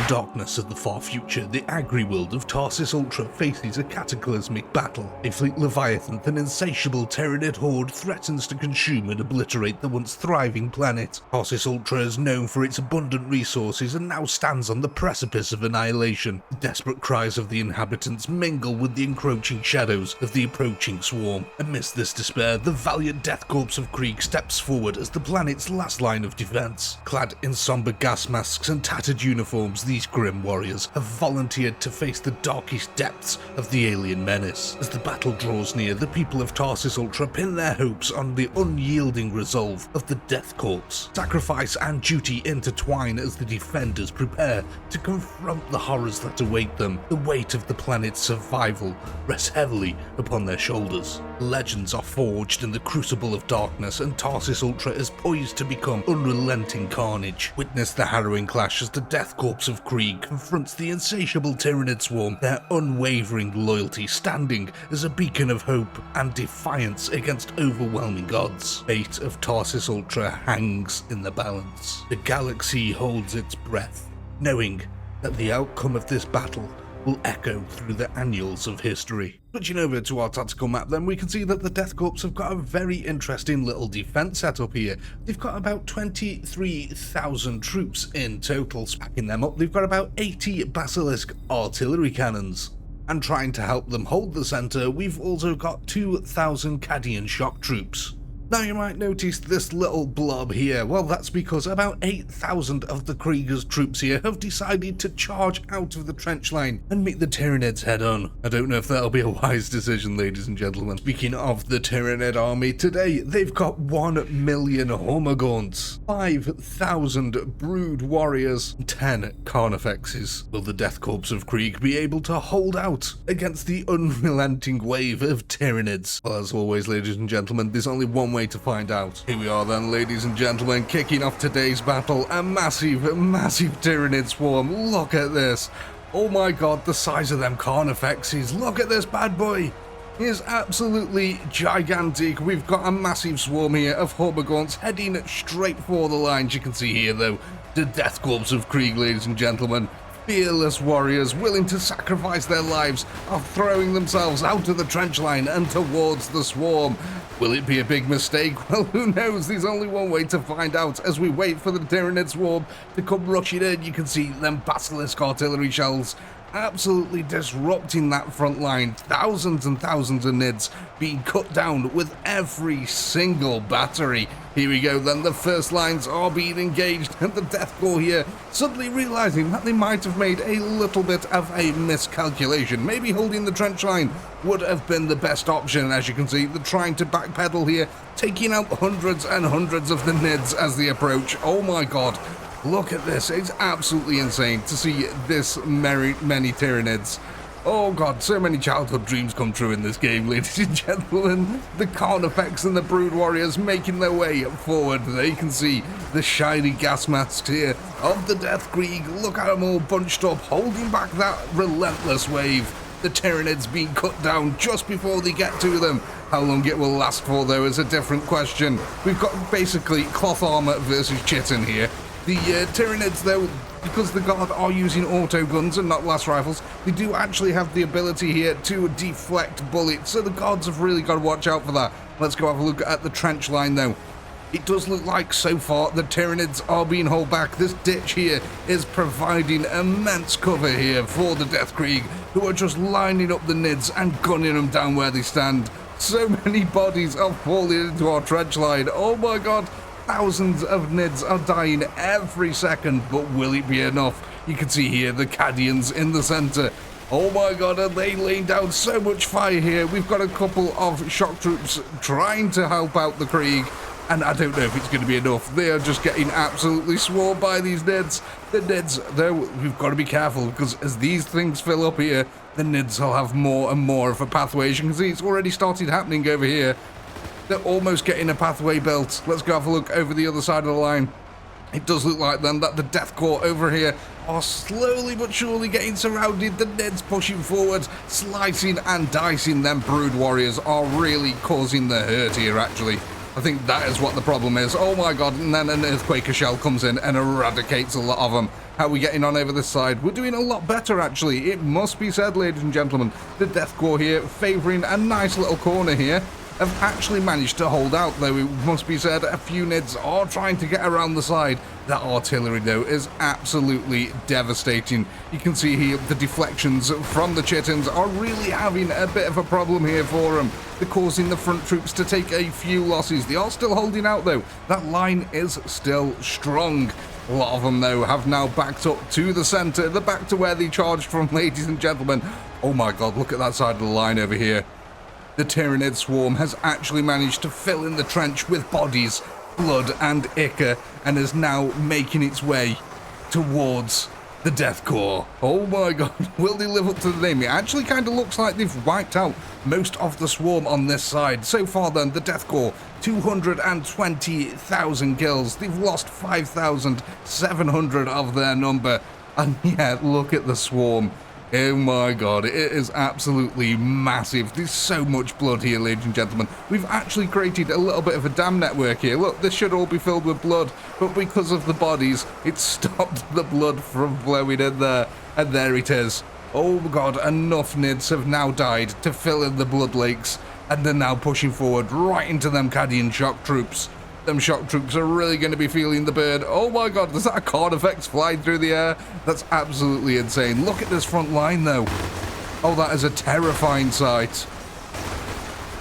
the darkness of the far future, the agri-world of Tarsis Ultra faces a cataclysmic battle. A fleet leviathan, an insatiable Tyranid horde, threatens to consume and obliterate the once thriving planet. Tarsis Ultra is known for its abundant resources and now stands on the precipice of annihilation. The desperate cries of the inhabitants mingle with the encroaching shadows of the approaching swarm. Amidst this despair, the valiant Death Korps of Krieg steps forward as the planet's last line of defense. Clad in somber gas masks and tattered uniforms, these grim warriors have volunteered to face the darkest depths of the alien menace. As the battle draws near, the people of Tarsis Ultra pin their hopes on the unyielding resolve of the Death Korps. Sacrifice and duty intertwine as the defenders prepare to confront the horrors that await them. The weight of the planet's survival rests heavily upon their shoulders. Legends are forged in the crucible of darkness, and Tarsis Ultra is poised to become unrelenting carnage. Witness the harrowing clash as the Death Korps of Krieg confronts the insatiable Tyranid swarm, their unwavering loyalty standing as a beacon of hope and defiance against overwhelming odds. Fate of Tarsis Ultra hangs in the balance. The galaxy holds its breath, knowing that the outcome of this battle will echo through the annals of history. Switching over to our tactical map, then we can see that the Death Korps have got a very interesting little defense setup here. They've got about 23,000 troops in total. Backing them up, they've got about 80 Basilisk artillery cannons. And trying to help them hold the center, we've also got 2,000 Cadian shock troops. Now you might notice this little blob here. Well, that's because about 8,000 of the Kriegers' troops here have decided to charge out of the trench line and meet the Tyranids head on. I don't know if that'll be a wise decision, ladies and gentlemen. Speaking of the Tyranid army, today they've got 1 million Hormagaunts, 5,000 brood warriors, and 10 carnifexes. Will the Death Korps of Krieg be able to hold out against the unrelenting wave of Tyranids? Well, as always, ladies and gentlemen, there's only one way to find out. Here we are then, ladies and gentlemen, kicking off today's battle. A massive Tyranid swarm. Look at this. Oh my god, the size of them carnifexes. Look at this bad boy. He is absolutely gigantic. We've got a massive swarm here of Hormagaunts heading straight for the lines. You can see here, though, the Death Korps of Krieg, ladies and gentlemen. Fearless warriors willing to sacrifice their lives are throwing themselves out of the trench line and towards the swarm. Will it be a big mistake? Well, who knows? There's only one way to find out as we wait for the Tyranid swarm to come rushing in. You can see them Basilisk artillery shells absolutely disrupting that front line. Thousands and thousands of nids being cut down with every single battery. Here we go then, the first lines are being engaged, and the Death Corps here suddenly realizing that they might have made a little bit of a miscalculation. Maybe holding the trench line would have been the best option. As you can see, they're trying to backpedal here, taking out hundreds and hundreds of the nids as they approach. Oh my god. Look at this, it's absolutely insane to see this many Tyranids. Oh god, so many childhood dreams come true in this game, ladies and gentlemen. The Carnifex and the Brood Warriors making their way forward. They can see the shiny gas masks here of the Death Krieg. Look at them all bunched up, holding back that relentless wave. The Tyranids being cut down just before they get to them. How long it will last for, though, is a different question. We've got basically cloth armor versus chitin here. The Tyranids, though, because the Guard are using auto guns and not blast rifles, they do actually have the ability here to deflect bullets, so the Guards have really got to watch out for that. Let's go have a look at the trench line, though. It does look like, so far, the Tyranids are being held back. This ditch here is providing immense cover here for the Death Krieg, who are just lining up the nids and gunning them down where they stand. So many bodies are falling into our trench line. Oh my god. Thousands of nids are dying every second, but will it be enough? You can see here the Cadians in the center. Oh my god, are they laying down so much fire here? We've got a couple of shock troops trying to help out the Krieg, and I don't know if it's going to be enough. They are just getting absolutely swarmed by these nids. The nids, though, we've got to be careful, because as these things fill up here, the nids will have more and more of a pathway. As you can see, it's already started happening over here. They're almost getting a pathway built. Let's go have a look over the other side of the line. It does look like then that the Death Corps over here are slowly but surely getting surrounded. The nids pushing forward, slicing and dicing them Brood Warriors are really causing the hurt here, actually. I think that is what the problem is. Oh my god, and then an Earthquaker shell comes in and eradicates a lot of them. How are we getting on over this side? We're doing a lot better, actually. It must be said, ladies and gentlemen. The Death Corps here, favouring a nice little corner here, have actually managed to hold out, though it must be said a few nids are trying to get around the side. That artillery, though, is absolutely devastating. You can see here the deflections from the Chittins are really having a bit of a problem here for them. They're causing the front troops to take a few losses. They are still holding out, though. That line is still strong. A lot of them, though, have now backed up to the centre. They're back to where they charged from, ladies and gentlemen. Oh my god, look at that side of the line over here. The Tyranid swarm has actually managed to fill in the trench with bodies, blood and ichor, and is now making its way towards the Death Corps. Oh my god, will they live up to the name? It actually kind of looks like they've wiped out most of the swarm on this side. So far then, the Death Corps, 220,000 kills. They've lost 5,700 of their number. And yeah, look at the swarm. Oh my god, it is absolutely massive. There's so much blood here, ladies and gentlemen. We've actually created a little bit of a dam network here. Look, this should all be filled with blood, but because of the bodies, it stopped the blood from flowing in there. And there it is. Oh my god, enough nids have now died to fill in the blood lakes, and they're now pushing forward right into them Cadian shock troops. Them shock troops are really going to be feeling the burn. Oh my god, there's that a Carnifex flying through the air? That's absolutely insane. Look at this front line, though. Oh, that is a terrifying sight.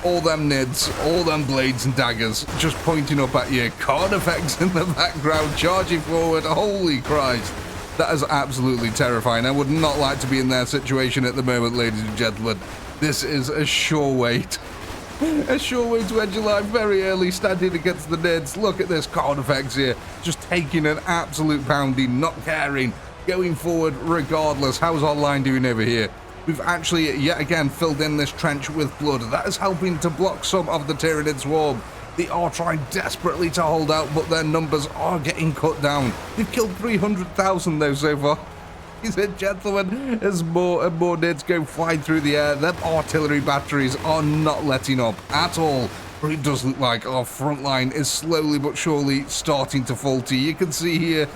All them nids, all them blades and daggers just pointing up at you. Carnifex in the background, charging forward. Holy Christ. That is absolutely terrifying. I would not like to be in their situation at the moment, ladies and gentlemen. This is a sure wait. A sure way to end your life very early, standing against the nids. Look at this Carnifex here, just taking an absolute pounding, not caring, going forward regardless. How's our line doing over here? We've actually, yet again, filled in this trench with blood. That is helping to block some of the Tyranid swarm. They are trying desperately to hold out, but their numbers are getting cut down. They've killed 300,000 though so far. Ladies and gentlemen, as more and more nids go flying through the air, them artillery batteries are not letting up at all. But it does look like our front line is slowly but surely starting to falter. You can see here,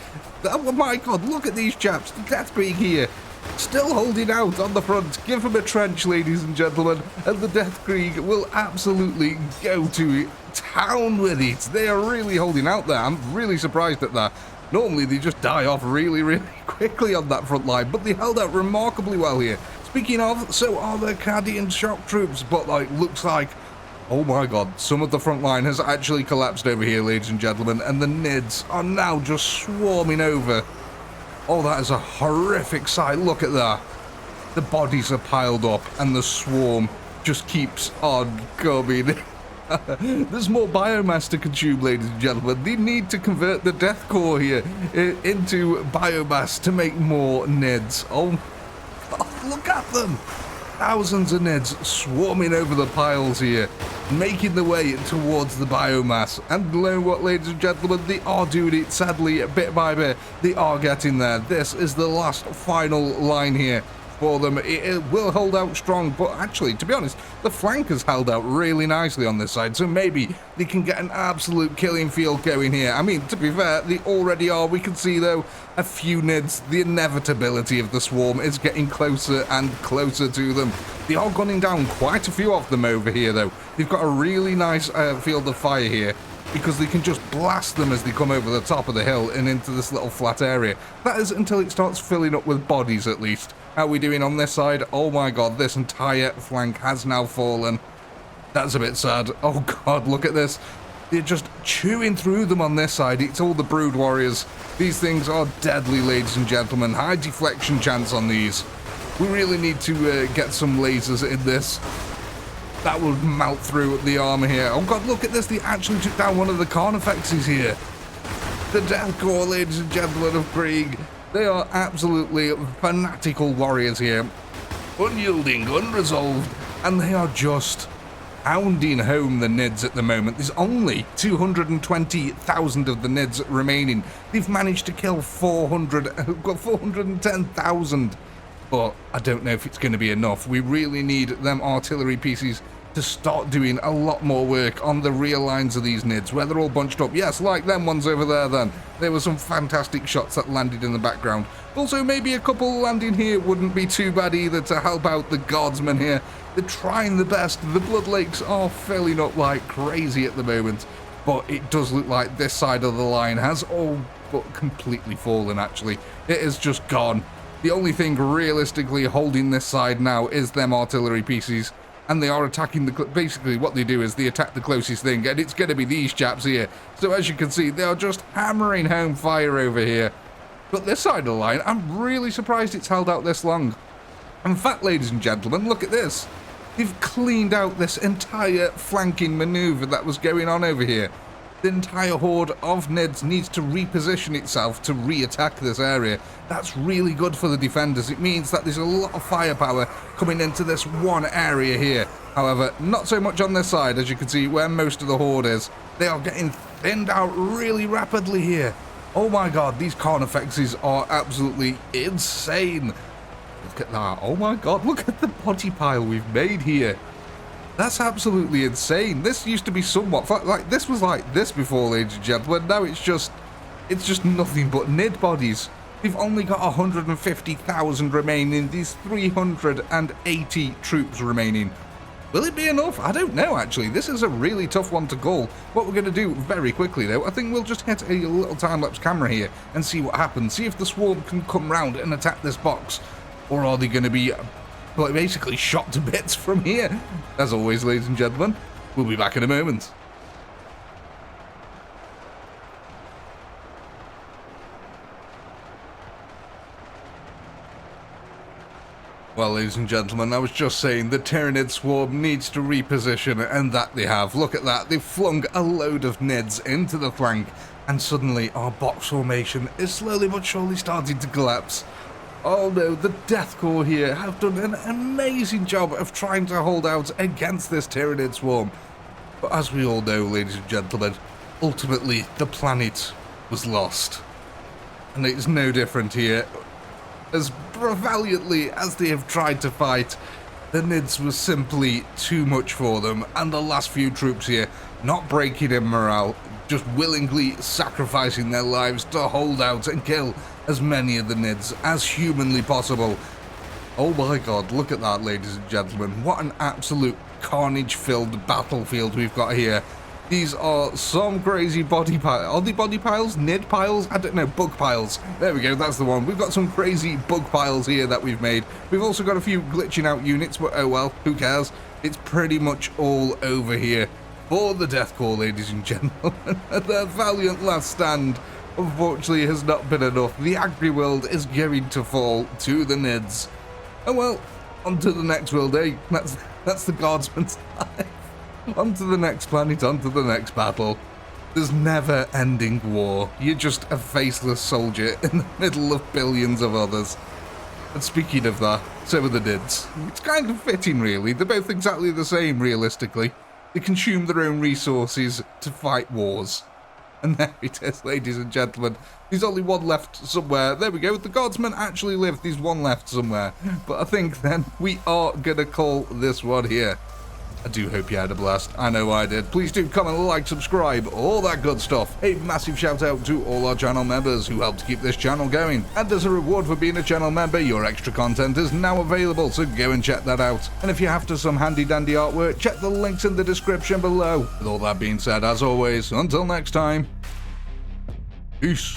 oh my god, look at these chaps, the Death Krieg here, still holding out on the front. Give them a trench, ladies and gentlemen, and the Death Krieg will absolutely go to town with it. They are really holding out there. I'm really surprised at that. Normally, they just die off really, really quickly on that front line, but they held out remarkably well here. Speaking of, so are the Cadian shock troops, but like, looks like, oh my god, some of the front line has actually collapsed over here, ladies and gentlemen, and the nids are now just swarming over. Oh, that is a horrific sight. Look at that. The bodies are piled up, and the swarm just keeps on coming. There's more biomass to consume, ladies and gentlemen. They need to convert the Death Corps here into biomass to make more nids. Oh, God, look at them. Thousands of nids swarming over the piles here, making their way towards the biomass. And you know what, ladies and gentlemen, they are doing it, sadly, bit by bit. They are getting there. This is the last final line here for them. It will hold out strong, but actually, to be honest, the flank has held out really nicely on this side, so maybe they can get an absolute killing field going here. I mean, to be fair, they already are. We can see, though, a few nids. The inevitability of the swarm is getting closer and closer to them. They are gunning down quite a few of them over here, though. They've got a really nice field of fire here, because they can just blast them as they come over the top of the hill and into this little flat area. That is until it starts filling up with bodies, at least. How are we doing on this side? Oh my god, this entire flank has now fallen. That's a bit sad. Oh god, look at this. They're just chewing through them on this side. It's all the Brood Warriors. These things are deadly, ladies and gentlemen. High deflection chance on these. We really need to get some lasers in this. That will melt through the armor here. Oh god, look at this. They actually took down one of the Carnifexes here. The Death Corps, ladies and gentlemen of Krieg. They are absolutely fanatical warriors here. Unyielding, unresolved, and they are just pounding home the nids at the moment. There's only 220,000 of the nids remaining. They've managed to kill 410,000. But I don't know if it's going to be enough. We really need them artillery pieces to start doing a lot more work on the rear lines of these nids, where they're all bunched up. Yes, like them ones over there then. There were some fantastic shots that landed in the background. Also, maybe a couple landing here wouldn't be too bad either to help out the guardsmen here. They're trying the best. The blood lakes are filling up like crazy at the moment, but it does look like this side of the line has all but completely fallen, actually. It is just gone. The only thing realistically holding this side now is them artillery pieces, and they are attacking basically what they do is they attack the closest thing, and it's going to be these chaps here. So as you can see, they are just hammering home fire over here. But this side of the line, I'm really surprised it's held out this long. In fact, ladies and gentlemen, look at this. They've cleaned out this entire flanking maneuver that was going on over here. The entire horde of nids needs to reposition itself to re-attack this area. That's really good for the defenders. It means that there's a lot of firepower coming into this one area here. However, not so much on this side, as you can see, where most of the horde is. They are getting thinned out really rapidly here. Oh my god, these carnifexes are absolutely insane. Look at that. Oh my god, look at the body pile we've made here. That's absolutely insane. This used to be somewhat like this was like this before, ladies and gentlemen. Now it's just nothing but nid bodies. We've only got 150,000 remaining. These 380 troops remaining. Will it be enough? I don't know, actually. This is a really tough one to call. What we're going to do very quickly, though, I think we'll just hit a little time-lapse camera here and see what happens. See if the swarm can come round and attack this box. Or are they going to be basically shot to bits from here? As always, ladies and gentlemen, we'll be back in a moment. Well, ladies and gentlemen, I was just saying the Tyranid swarm needs to reposition, and that they have. Look at that. They've flung a load of nids into the flank, and suddenly our box formation is slowly but surely starting to collapse. Oh no, the Death Corps here have done an amazing job of trying to hold out against this Tyranid swarm. But as we all know, ladies and gentlemen, ultimately the planet was lost. And it's no different here. As valiantly as they have tried to fight, the nids was simply too much for them, and the last few troops here not breaking in morale, just willingly sacrificing their lives to hold out and kill as many of the nids as humanly possible. Oh my god, look at that, ladies and gentlemen. What an absolute carnage-filled battlefield we've got here. These are some crazy body piles. Are they body piles? Nid piles? I don't know. Bug piles. There we go. That's the one. We've got some crazy bug piles here that we've made. We've also got a few glitching out units, but oh well. Who cares? It's pretty much all over here for the Death Corps, ladies and gentlemen. Their valiant last stand, unfortunately, has not been enough. The Agri World is going to fall to the nids. Oh well. On to the next world, eh? That's the Guardsman's life. On to the next planet, on to the next battle. There's never-ending war. You're just a faceless soldier in the middle of billions of others. And speaking of that, so are the nids. It's kind of fitting, really. They're both exactly the same, realistically. They consume their own resources to fight wars. And there it is, ladies and gentlemen. There's only one left somewhere. There we go. The Guardsmen actually live. There's one left somewhere. But I think then we are going to call this one here. I do hope you had a blast. I know I did. Please do comment, like, subscribe, all that good stuff. A massive shout out to all our channel members who help to keep this channel going. And as a reward for being a channel member, your extra content is now available, so go and check that out. And if you're after some handy dandy artwork, check the links in the description below. With all that being said, as always, until next time, peace.